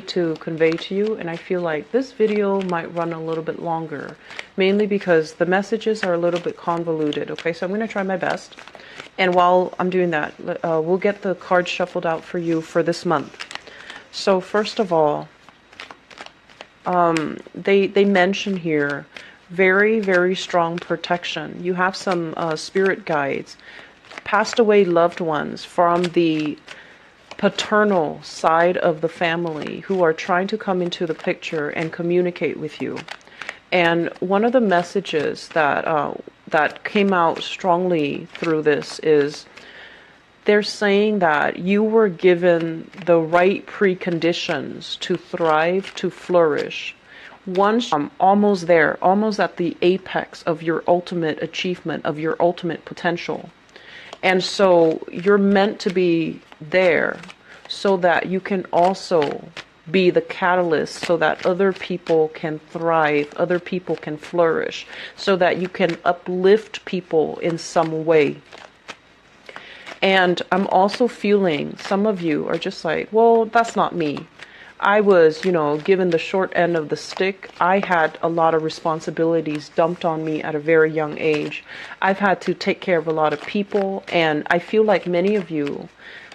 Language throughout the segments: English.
to convey to you, and I feel like this video might run a little bit longer, mainly because the messages are a little bit convoluted. Okay, so I'm going to try my best, and while I'm doing that, we'll get the cards shuffled out for you for this month. So first of all, they mention here very, very strong protection. You have some spirit guides, passed away loved ones from the paternal side of the family who are trying to come into the picture and communicate with you. And one of the messages that came out strongly through this is they're saying that you were given the right preconditions to thrive, to flourish. Once almost there, almost at the apex of your ultimate achievement, of your ultimate potential. And so you're meant to be there so that you can also be the catalyst so that other people can thrive, other people can flourish, so that you can uplift people in some way. And I'm also feeling some of you are just like, well, that's not me. I was, given the short end of the stick. I had a lot of responsibilities dumped on me at a very young age. I've had to take care of a lot of people, and I feel like many of you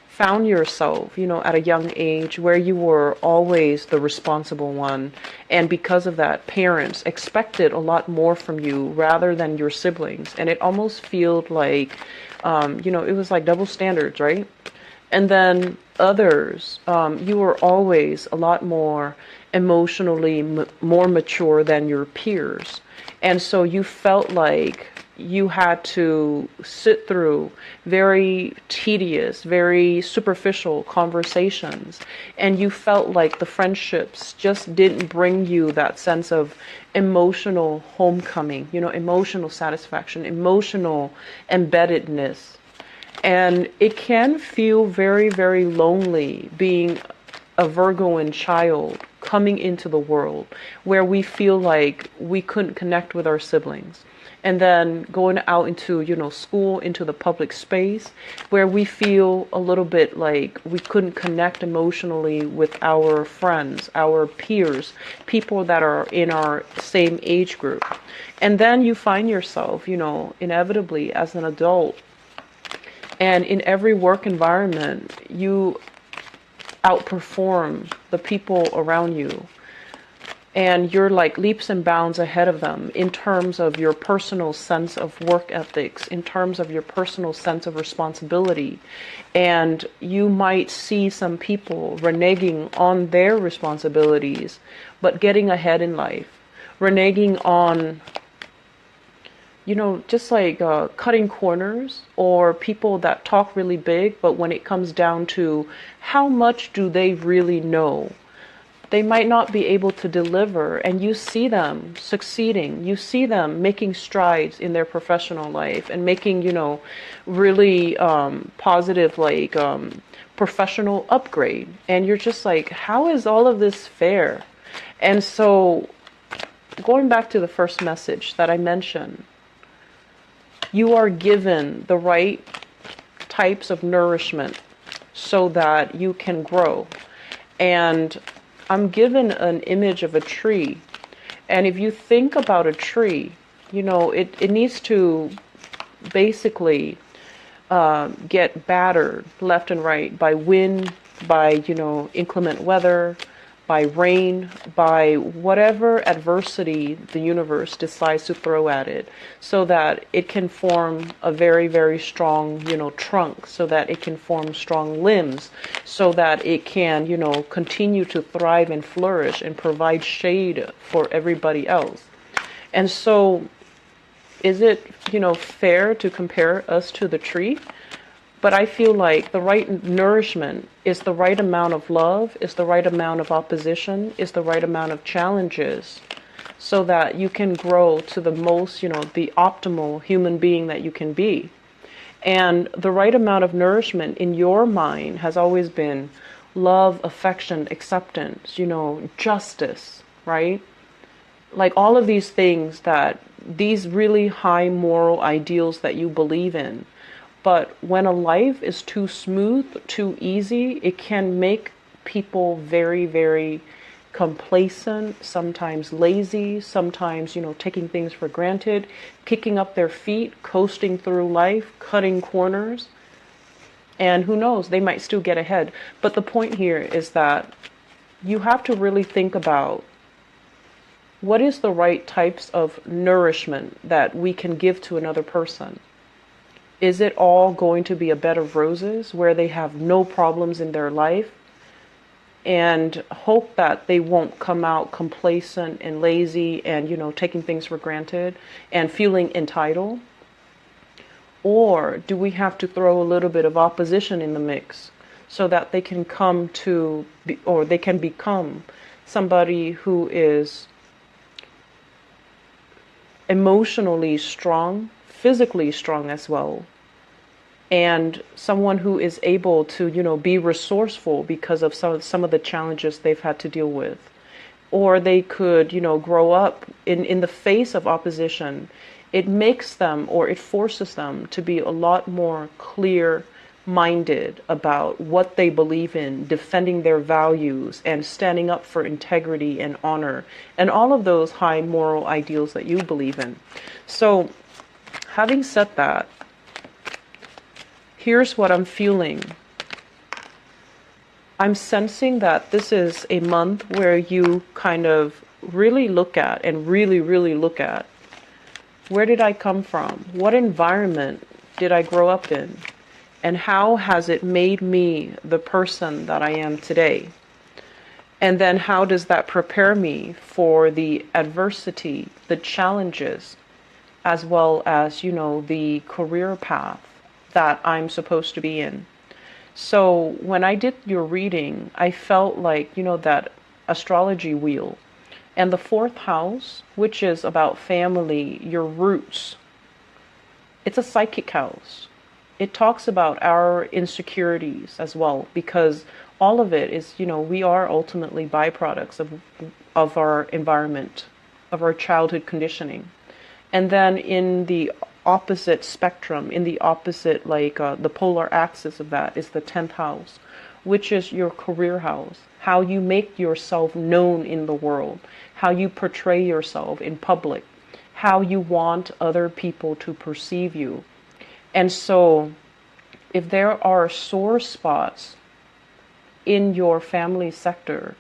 found yourself, at a young age where you were always the responsible one. And because of that, parents expected a lot more from you rather than your siblings. And it almost felt like, it was like double standards, right? And then others, you were always a lot more emotionally more mature than your peers. And so you felt like you had to sit through very tedious, very superficial conversations. And you felt like the friendships just didn't bring you that sense of emotional homecoming, emotional satisfaction, emotional embeddedness. And it can feel very, very lonely being a Virgoan child coming into the world where we feel like we couldn't connect with our siblings. And then going out into, school, into the public space where we feel a little bit like we couldn't connect emotionally with our friends, our peers, people that are in our same age group. And then you find yourself, inevitably as an adult, and in every work environment, you outperform the people around you. And you're like leaps and bounds ahead of them in terms of your personal sense of work ethics, in terms of your personal sense of responsibility. And you might see some people reneging on their responsibilities, but getting ahead in life, reneging on just like cutting corners, or people that talk really big, but when it comes down to how much do they really know, they might not be able to deliver. And you see them succeeding. You see them making strides in their professional life and making, really positive, professional upgrade. And you're just like, how is all of this fair? And so going back to the first message that I mentioned, you are given the right types of nourishment so that you can grow. And I'm given an image of a tree. And if you think about a tree, it needs to basically get battered left and right by wind, by, inclement weather, by rain, by whatever adversity the universe decides to throw at it, so that it can form a very, very strong, trunk, so that it can form strong limbs, so that it can, continue to thrive and flourish and provide shade for everybody else. And so is it, fair to compare us to the tree? But I feel like the right nourishment is the right amount of love, is the right amount of opposition, is the right amount of challenges, so that you can grow to the most, the optimal human being that you can be. And the right amount of nourishment in your mind has always been love, affection, acceptance, justice, right? Like all of these things, that these really high moral ideals that you believe in. But when a life is too smooth, too easy, it can make people very, very complacent, sometimes lazy, sometimes, taking things for granted, kicking up their feet, coasting through life, cutting corners. And who knows, they might still get ahead. But the point here is that you have to really think about what is the right types of nourishment that we can give to another person. Is it all going to be a bed of roses where they have no problems in their life and hope that they won't come out complacent and lazy and, taking things for granted and feeling entitled? Or do we have to throw a little bit of opposition in the mix so that they can they can become somebody who is emotionally strong, physically strong as well, and someone who is able to, be resourceful because of some of the challenges they've had to deal with? Or they could, grow up in the face of opposition. It makes them, or it forces them to be a lot more clear-minded about what they believe in, defending their values, and standing up for integrity and honor, and all of those high moral ideals that you believe in. So, having said that, here's what I'm feeling. I'm sensing that this is a month where you kind of really look at, and really, really look at, where did I come from? What environment did I grow up in? And how has it made me the person that I am today? And then how does that prepare me for the adversity, the challenges, as well as, the career path that I'm supposed to be in? So when I did your reading, I felt like, that astrology wheel. And the fourth house, which is about family, your roots, it's a psychic house. It talks about our insecurities as well, because all of it is, we are ultimately byproducts of our environment, of our childhood conditioning. And then in the opposite spectrum, in the opposite, the polar axis of that is the 10th house, which is your career house, how you make yourself known in the world, how you portray yourself in public, how you want other people to perceive you. And so if there are sore spots in your family sector,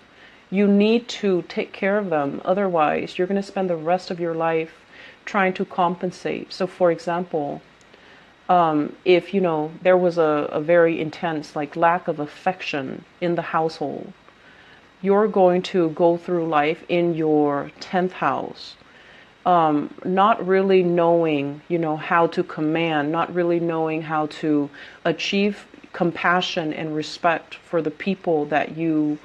you need to take care of them. Otherwise, you're going to spend the rest of your life trying to compensate. So for example, if there was a very intense lack of affection in the household, you're going to go through life in your 10th house, not really knowing how to command, not really knowing how to achieve compassion and respect for the people that you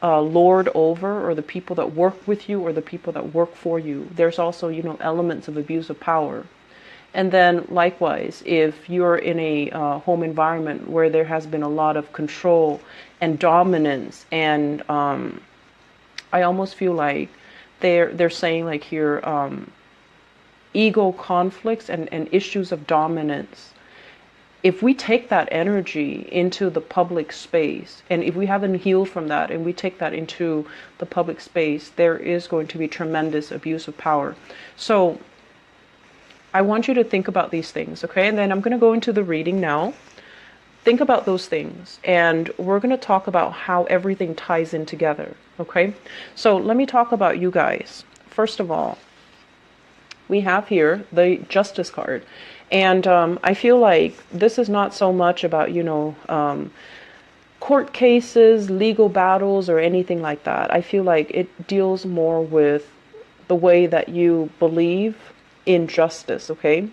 lord over, or the people that work with you, or the people that work for you. There's also elements of abuse of power. And then likewise, if you're in a home environment where there has been a lot of control and dominance, and I almost feel like they're saying here, ego conflicts and issues of dominance. If we take that energy into the public space, and if we haven't healed from that and we take that into the public space, there is going to be tremendous abuse of power. So I want you to think about these things, okay? And then I'm going to go into the reading now. Think about those things, and we're going to talk about how everything ties in together, okay? So let me talk about you guys. First of all, we have here the Justice card. And I feel like this is not so much about, court cases, legal battles, or anything like that. I feel like it deals more with the way that you believe in justice, okay?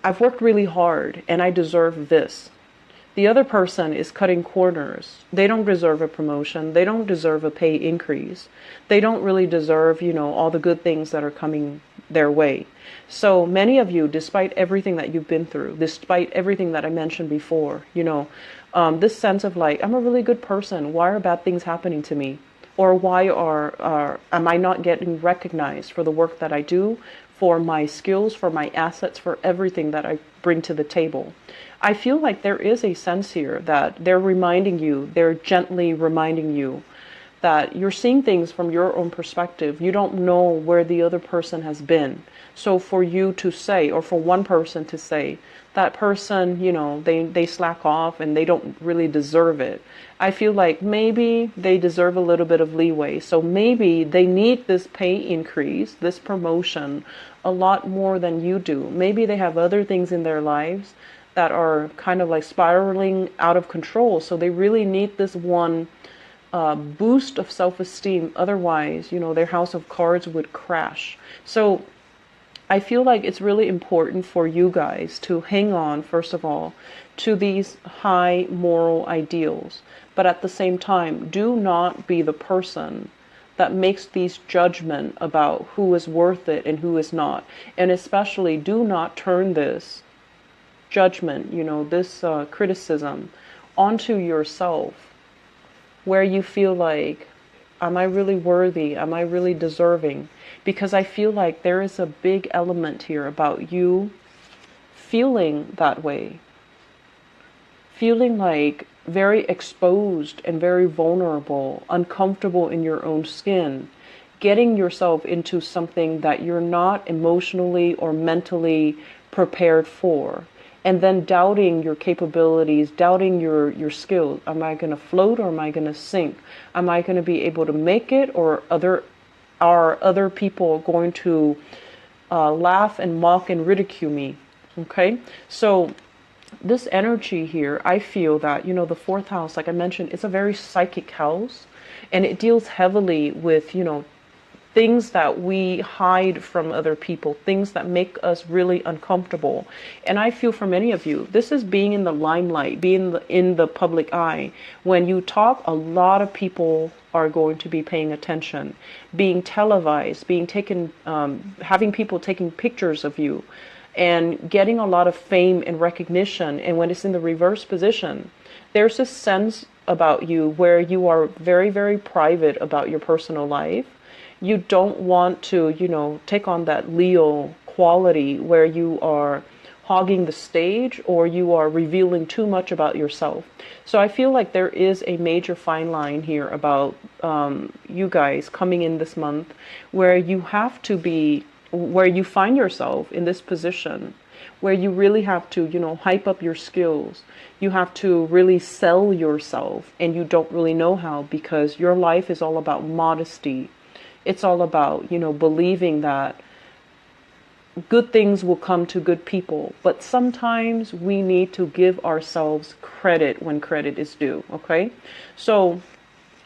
I've worked really hard and I deserve this. The other person is cutting corners. They don't deserve a promotion. They don't deserve a pay increase. They don't really deserve, all the good things that are coming their way. So many of you, despite everything that you've been through, despite everything that I mentioned before, this sense of I'm a really good person. Why are bad things happening to me? Or why am I not getting recognized for the work that I do, for my skills, for my assets, for everything that I bring to the table. I feel like there is a sense here that they're reminding you, they're gently reminding you that you're seeing things from your own perspective. You don't know where the other person has been. So for you to say, or for one person to say, that person, they slack off and they don't really deserve it. I feel like maybe they deserve a little bit of leeway. So maybe they need this pay increase, this promotion, a lot more than you do. Maybe they have other things in their lives that are kind of like spiraling out of control. So they really need this one boost of self-esteem. Otherwise, their house of cards would crash. So I feel like it's really important for you guys to hang on, first of all, to these high moral ideals. But at the same time, do not be the person that makes these judgment about who is worth it and who is not. And especially do not turn this judgment, this criticism onto yourself, where you feel like, am I really worthy? Am I really deserving? Because I feel like there is a big element here about you feeling that way. Feeling like very exposed and very vulnerable, uncomfortable in your own skin, getting yourself into something that you're not emotionally or mentally prepared for. And then doubting your capabilities, doubting your skills. Am I going to float or am I going to sink? Am I going to be able to make it, or are other people going to laugh and mock and ridicule me? Okay, so this energy here, I feel that, the fourth house, like I mentioned, it's a very psychic house, and it deals heavily with, things that we hide from other people, things that make us really uncomfortable. And I feel for many of you, this is being in the limelight, being in the public eye. When you talk, a lot of people are going to be paying attention, being televised, being taken, having people taking pictures of you, and getting a lot of fame and recognition. And when it's in the reverse position, there's a sense about you where you are very, very private about your personal life. You don't want to, take on that Leo quality where you are hogging the stage or you are revealing too much about yourself. So I feel like there is a major fine line here about you guys coming in this month where you have to be, where you find yourself in this position where you really have to, hype up your skills. You have to really sell yourself, and you don't really know how, because your life is all about modesty. It's all about, believing that good things will come to good people. But sometimes we need to give ourselves credit when credit is due, okay? So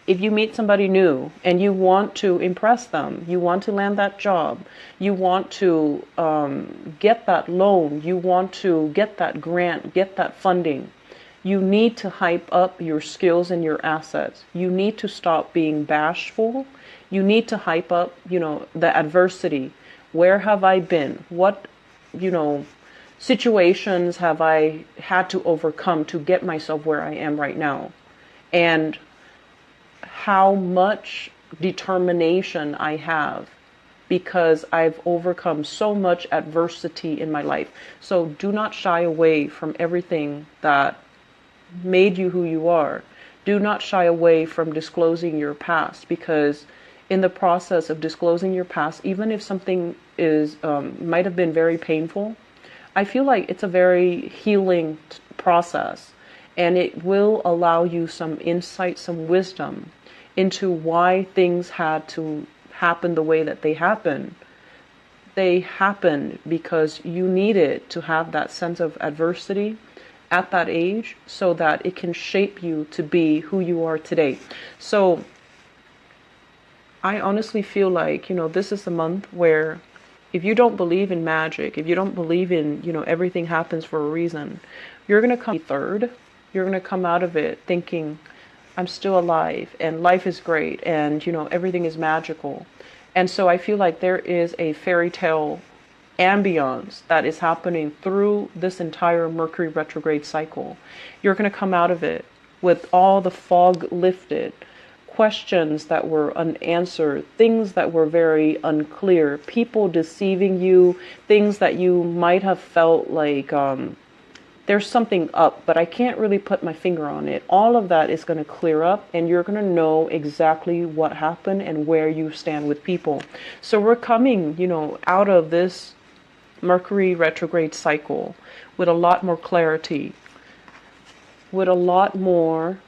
if you meet somebody new and you want to impress them, you want to land that job, you want to get that loan, you want to get that grant, get that funding, you need to hype up your skills and your assets. You need to stop being bashful. You need to hype up, the adversity. Where have I been? What, situations have I had to overcome to get myself where I am right now? And how much determination I have because I've overcome so much adversity in my life. So do not shy away from everything that made you who you are. Do not shy away from disclosing your past, because in the process of disclosing your past, even if something is might have been very painful, I feel like it's a very healing process, and it will allow you some insight, some wisdom into why things had to happen the way that they happened. They happened because you needed to have that sense of adversity at that age so that it can shape you to be who you are today. So I honestly feel like, this is a month where if you don't believe in magic, if you don't believe in, everything happens for a reason, you're going to come third. You're going to come out of it thinking, I'm still alive and life is great and, everything is magical. And so I feel like there is a fairy tale ambience that is happening through this entire Mercury retrograde cycle. You're going to come out of it with all the fog lifted, questions that were unanswered, things that were very unclear, people deceiving you, things that you might have felt like there's something up, but I can't really put my finger on it. All of that is going to clear up, and you're going to know exactly what happened and where you stand with people. So we're coming, out of this Mercury retrograde cycle with a lot more clarity, with a lot more,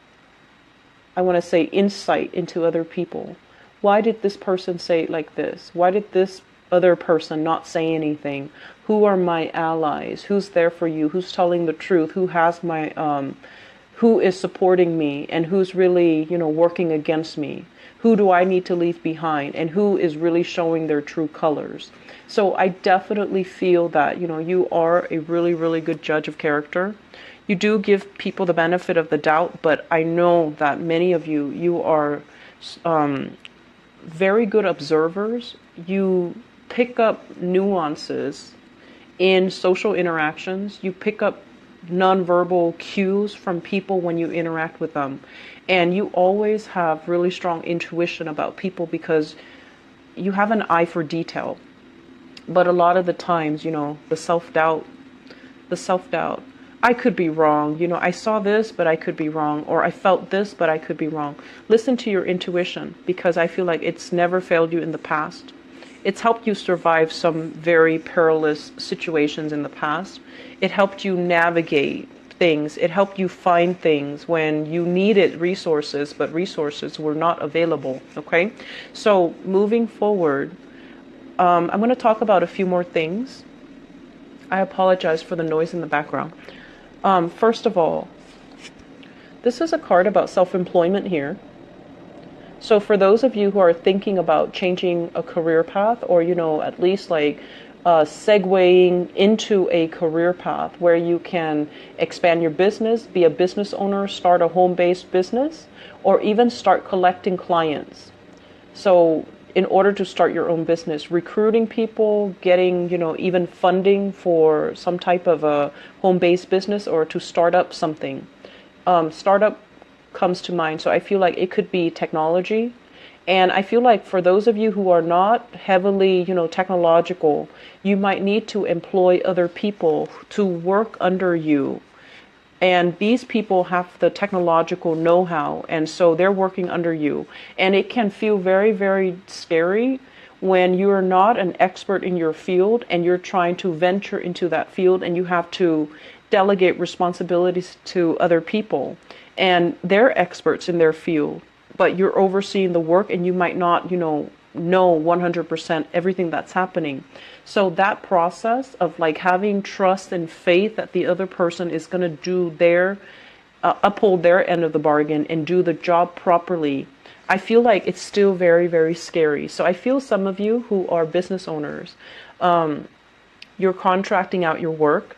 I want to say, insight into other people. Why did this person say it like this? Why did this other person not say anything? Who are my allies? Who's there for you? Who's telling the truth? Who has my who is supporting me, and who's really, working against me? Who do I need to leave behind, and who is really showing their true colors? So I definitely feel that, you are a really, really good judge of character. You do give people the benefit of the doubt, but I know that many of you are very good observers. You pick up nuances in social interactions. You pick up nonverbal cues from people when you interact with them. And you always have really strong intuition about people because you have an eye for detail. But a lot of the times, the self-doubt, I could be wrong. I saw this, but I could be wrong. Or I felt this, but I could be wrong. Listen to your intuition, because I feel like it's never failed you in the past. It's helped you survive some very perilous situations in the past. It helped you navigate things. It helped you find things when you needed resources, but resources were not available. Okay? So moving forward, I'm going to talk about a few more things. I apologize for the noise in the background. First of all, this is a card about self-employment here. So for those of you who are thinking about changing a career path, or, at least like segueing into a career path where you can expand your business, be a business owner, start a home-based business, or even start collecting clients. So in order to start your own business, recruiting people, getting, even funding for some type of a home-based business, or to start up something. Startup comes to mind. So I feel like it could be technology. And I feel like for those of you who are not heavily, technological, you might need to employ other people to work under you. And these people have the technological know-how, and so they're working under you. And it can feel very, very scary when you're not an expert in your field and you're trying to venture into that field, and you have to delegate responsibilities to other people. And they're experts in their field, but you're overseeing the work, and you might not, know 100% everything that's happening. So that process of like having trust and faith that the other person is going to do their, uphold their end of the bargain and do the job properly, I feel like it's still very, very scary. So I feel some of you who are business owners, you're contracting out your work.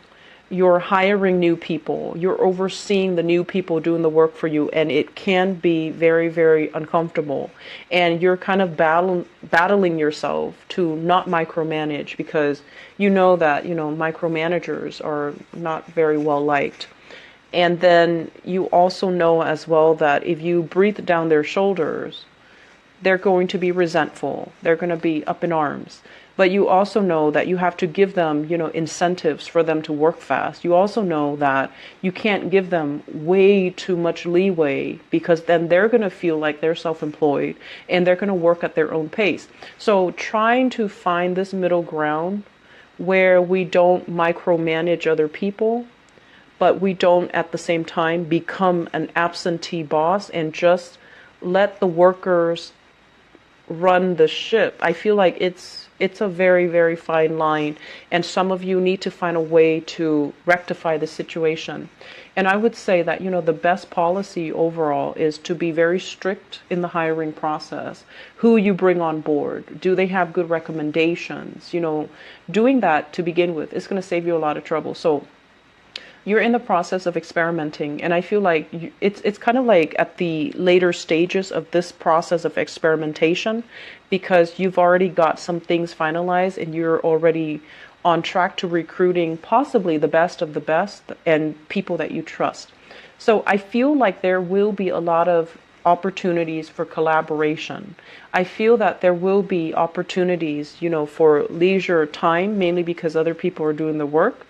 You're hiring new people, you're overseeing the new people doing the work for you, and it can be very, very uncomfortable. And you're kind of battling yourself to not micromanage, because you know that, micromanagers are not very well liked. And then you also know as well that if you breathe down their shoulders, they're going to be resentful, they're going to be up in arms. But you also know that you have to give them, incentives for them to work fast. You also know that you can't give them way too much leeway, because then they're going to feel like they're self-employed and they're going to work at their own pace. So trying to find this middle ground where we don't micromanage other people, but we don't at the same time become an absentee boss and just let the workers run the ship. I feel like it's a very, very fine line, and some of you need to find a way to rectify the situation. And I would say that, the best policy overall is to be very strict in the hiring process. Who you bring on board, do they have good recommendations? Doing that to begin with is going to save you a lot of trouble. So you're in the process of experimenting, and I feel like it's kind of like at the later stages of this process of experimentation, because you've already got some things finalized and you're already on track to recruiting possibly the best of the best and people that you trust. So I feel like there will be a lot of opportunities for collaboration. I feel that there will be opportunities, for leisure time, mainly because other people are doing the work.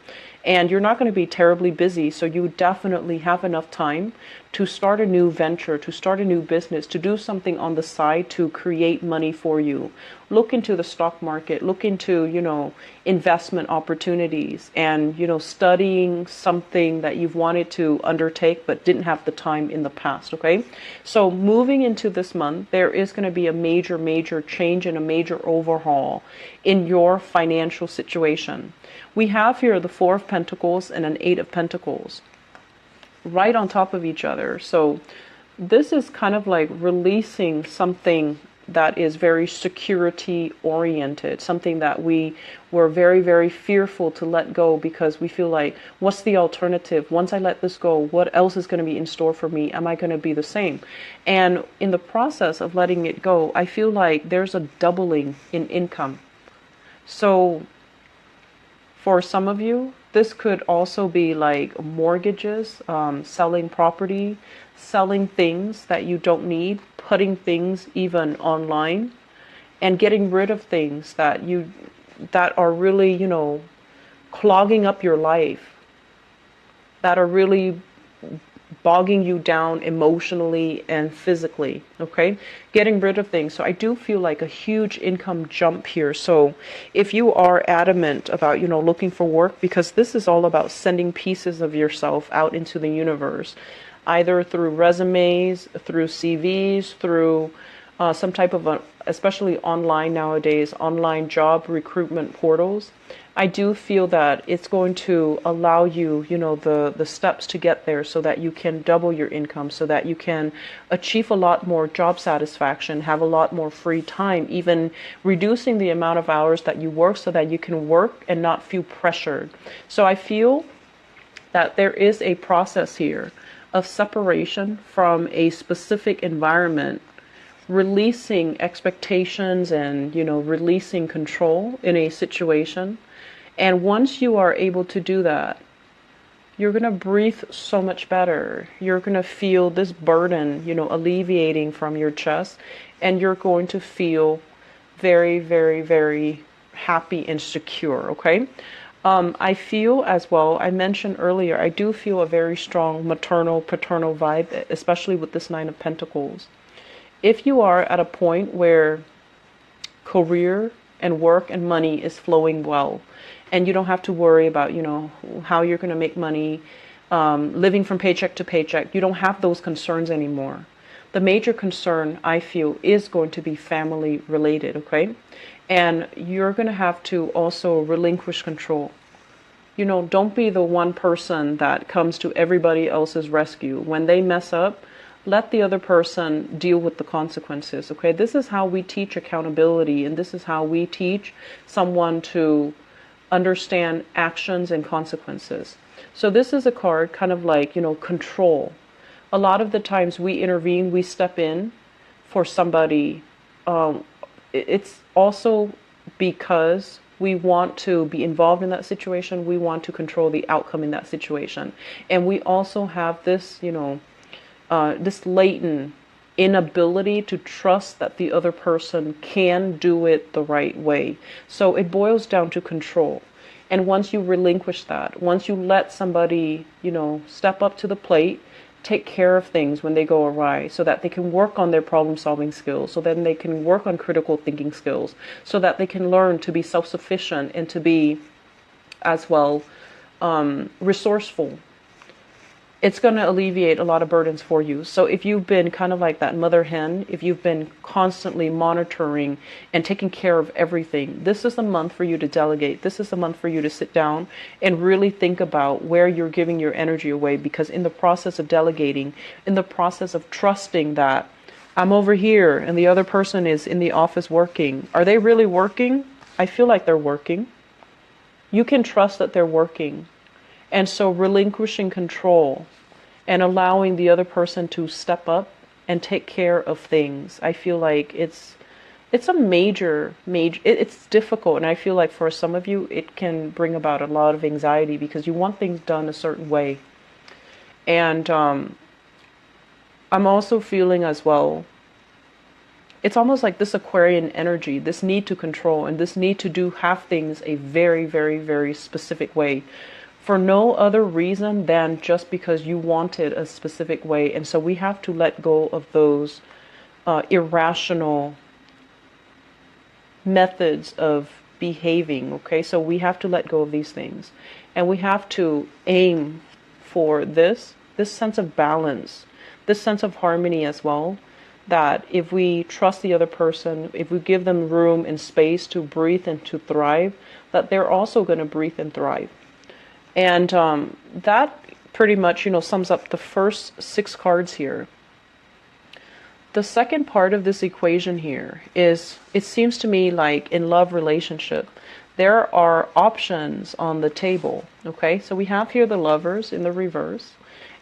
And you're not going to be terribly busy, so you definitely have enough time to start a new venture, to start a new business, to do something on the side to create money for you. Look into the stock market, look into, investment opportunities, and, studying something that you've wanted to undertake but didn't have the time in the past, okay? So moving into this month, there is going to be a major, major change and a major overhaul in your financial situation. We have here the Four of Pentacles and an Eight of Pentacles right on top of each other. So this is kind of like releasing something that is very security oriented, something that we were very, very fearful to let go because we feel like, what's the alternative? Once I let this go, what else is going to be in store for me? Am I going to be the same? And in the process of letting it go, I feel like there's a doubling in income. So for some of you, this could also be like mortgages, selling property, selling things that you don't need, putting things even online, and getting rid of things that are really, clogging up your life, that are really bogging you down emotionally and physically, okay? Getting rid of things. So I do feel like a huge income jump here. So if you are adamant about, looking for work, because this is all about sending pieces of yourself out into the universe, either through resumes, through CVs, through some type of, especially online nowadays, online job recruitment portals. I do feel that it's going to allow you, the steps to get there so that you can double your income, so that you can achieve a lot more job satisfaction, have a lot more free time, even reducing the amount of hours that you work so that you can work and not feel pressured. So I feel that there is a process here of separation from a specific environment, releasing expectations and, releasing control in a situation. And once you are able to do that, you're going to breathe so much better. You're going to feel this burden, alleviating from your chest, and you're going to feel very, very, very happy and secure, okay? I feel as well, I mentioned earlier, I do feel a very strong maternal, paternal vibe, especially with this Nine of Pentacles. If you are at a point where career and work and money is flowing well, and you don't have to worry about, how you're going to make money, living from paycheck to paycheck, you don't have those concerns anymore. The major concern, I feel, is going to be family related, okay? And you're going to have to also relinquish control. Don't be the one person that comes to everybody else's rescue. When they mess up, let the other person deal with the consequences, okay? This is how we teach accountability, and this is how we teach someone to understand actions and consequences. So this is a card kind of like, control. A lot of the times we intervene, we step in for somebody. It's also because we want to be involved in that situation. We want to control the outcome in that situation. And we also have this, this latent inability to trust that the other person can do it the right way. So it boils down to control. And once you relinquish that, once you let somebody, step up to the plate, take care of things when they go awry, so that they can work on their problem solving skills, so then they can work on critical thinking skills, so that they can learn to be self-sufficient and to be as well resourceful. It's going to alleviate a lot of burdens for you. So if you've been kind of like that mother hen, if you've been constantly monitoring and taking care of everything, this is the month for you to delegate. This is the month for you to sit down and really think about where you're giving your energy away. Because in the process of delegating, in the process of trusting that I'm over here and the other person is in the office working, are they really working? I feel like they're working. You can trust that they're working. And so relinquishing control and allowing the other person to step up and take care of things, I feel like it's a major, it's difficult. And I feel like for some of you, it can bring about a lot of anxiety because you want things done a certain way. And I'm also feeling as well, it's almost like this Aquarian energy, this need to control and this need to have things a very, very, very specific way for no other reason than just because you want it a specific way. And so we have to let go of those irrational methods of behaving. Okay, so we have to let go of these things, and we have to aim for this sense of balance, this sense of harmony as well. That if we trust the other person, if we give them room and space to breathe and to thrive, that they're also going to breathe and thrive. And that pretty much, sums up the first 6 cards here. The second part of this equation here is, it seems to me like in love relationship, there are options on the table. Okay, so we have here the Lovers in the reverse.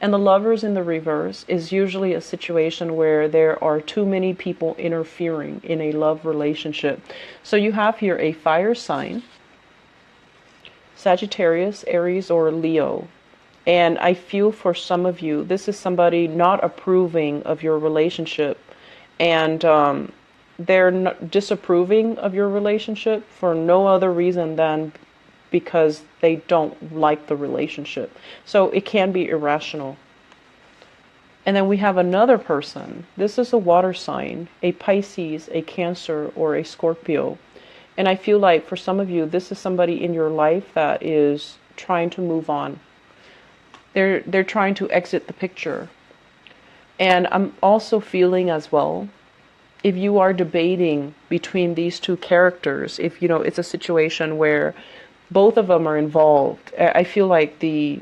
And the Lovers in the reverse is usually a situation where there are too many people interfering in a love relationship. So you have here a fire sign, Sagittarius, Aries, or Leo. And I feel for some of you, this is somebody not approving of your relationship. And they're not disapproving of your relationship for no other reason than because they don't like the relationship. So it can be irrational. And then we have another person. This is a water sign, a Pisces, a Cancer, or a Scorpio. And I feel like for some of you, this is somebody in your life that is trying to move on. They're trying to exit the picture. And I'm also feeling as well, if you are debating between these two characters, if it's a situation where both of them are involved, I feel like the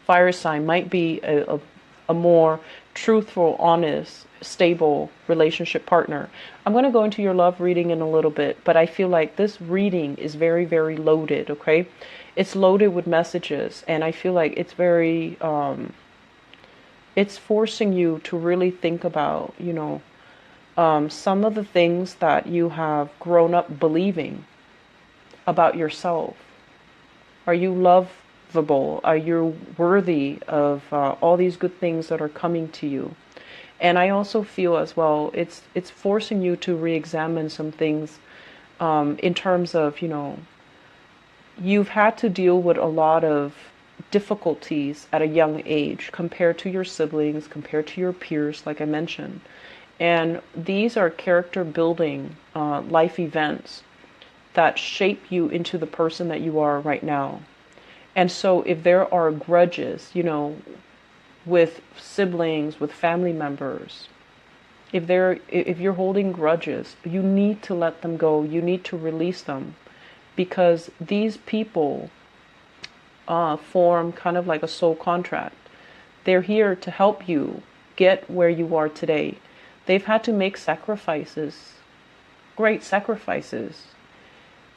fire sign might be a more truthful, honest, stable relationship partner. I'm going to go into your love reading in a little bit, but I feel like this reading is very, very loaded, okay? It's loaded with messages, and I feel like it's very, it's forcing you to really think about, some of the things that you have grown up believing about yourself. Are you lovable? Are you worthy of all these good things that are coming to you? And I also feel as well, it's forcing you to re-examine some things in terms of, you've had to deal with a lot of difficulties at a young age compared to your siblings, compared to your peers, like I mentioned. And these are character building life events that shape you into the person that you are right now. And so if there are grudges, with siblings, with family members, if you're holding grudges, you need to let them go. You need to release them, because these people form kind of like a soul contract. They're here to help you get where you are today. They've had to make sacrifices, great sacrifices.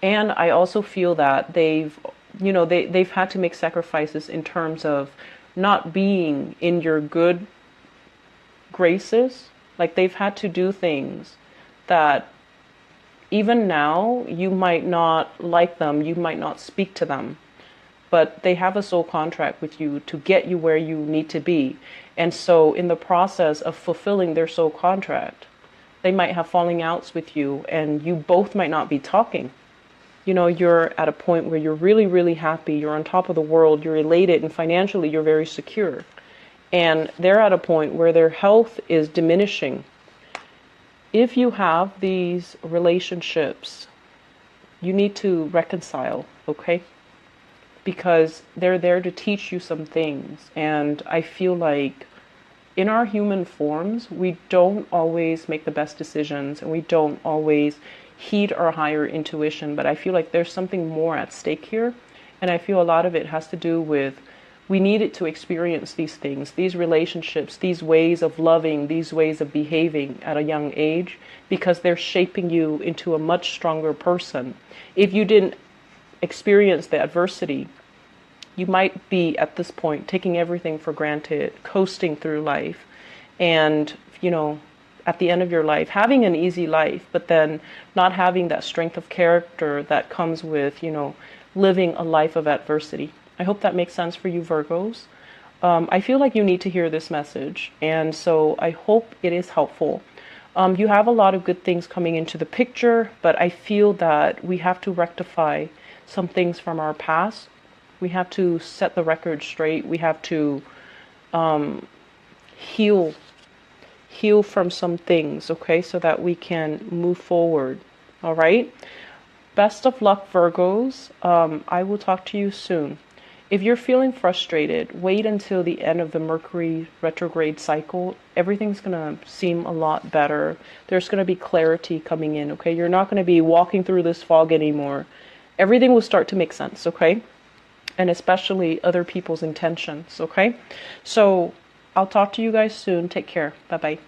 And I also feel that they've had to make sacrifices in terms of not being in your good graces. Like they've had to do things that even now you might not like them, you might not speak to them, but they have a soul contract with you to get you where you need to be. And so in the process of fulfilling their soul contract, they might have falling outs with you, and you both might not be talking. You're at a point where you're really, really happy, you're on top of the world, you're elated, and financially you're very secure. And they're at a point where their health is diminishing. If you have these relationships, you need to reconcile, okay? Because they're there to teach you some things. And I feel like in our human forms, we don't always make the best decisions, and we don't always heed our higher intuition. But I feel like there's something more at stake here. And I feel a lot of it has to do with, we needed to experience these things, these relationships, these ways of loving, these ways of behaving at a young age, because they're shaping you into a much stronger person. If you didn't experience the adversity, you might be at this point taking everything for granted, coasting through life, and, at the end of your life, having an easy life, but then not having that strength of character that comes with, living a life of adversity. I hope that makes sense for you, Virgos. I feel like you need to hear this message, and so I hope it is helpful. You have a lot of good things coming into the picture, but I feel that we have to rectify some things from our past. We have to set the record straight. We have to heal from some things, okay, so that we can move forward. All right. Best of luck, Virgos. I will talk to you soon. If you're feeling frustrated, wait until the end of the Mercury retrograde cycle. Everything's going to seem a lot better. There's going to be clarity coming in, okay? You're not going to be walking through this fog anymore. Everything will start to make sense, okay? And especially other people's intentions, okay? So I'll talk to you guys soon. Take care. Bye-bye.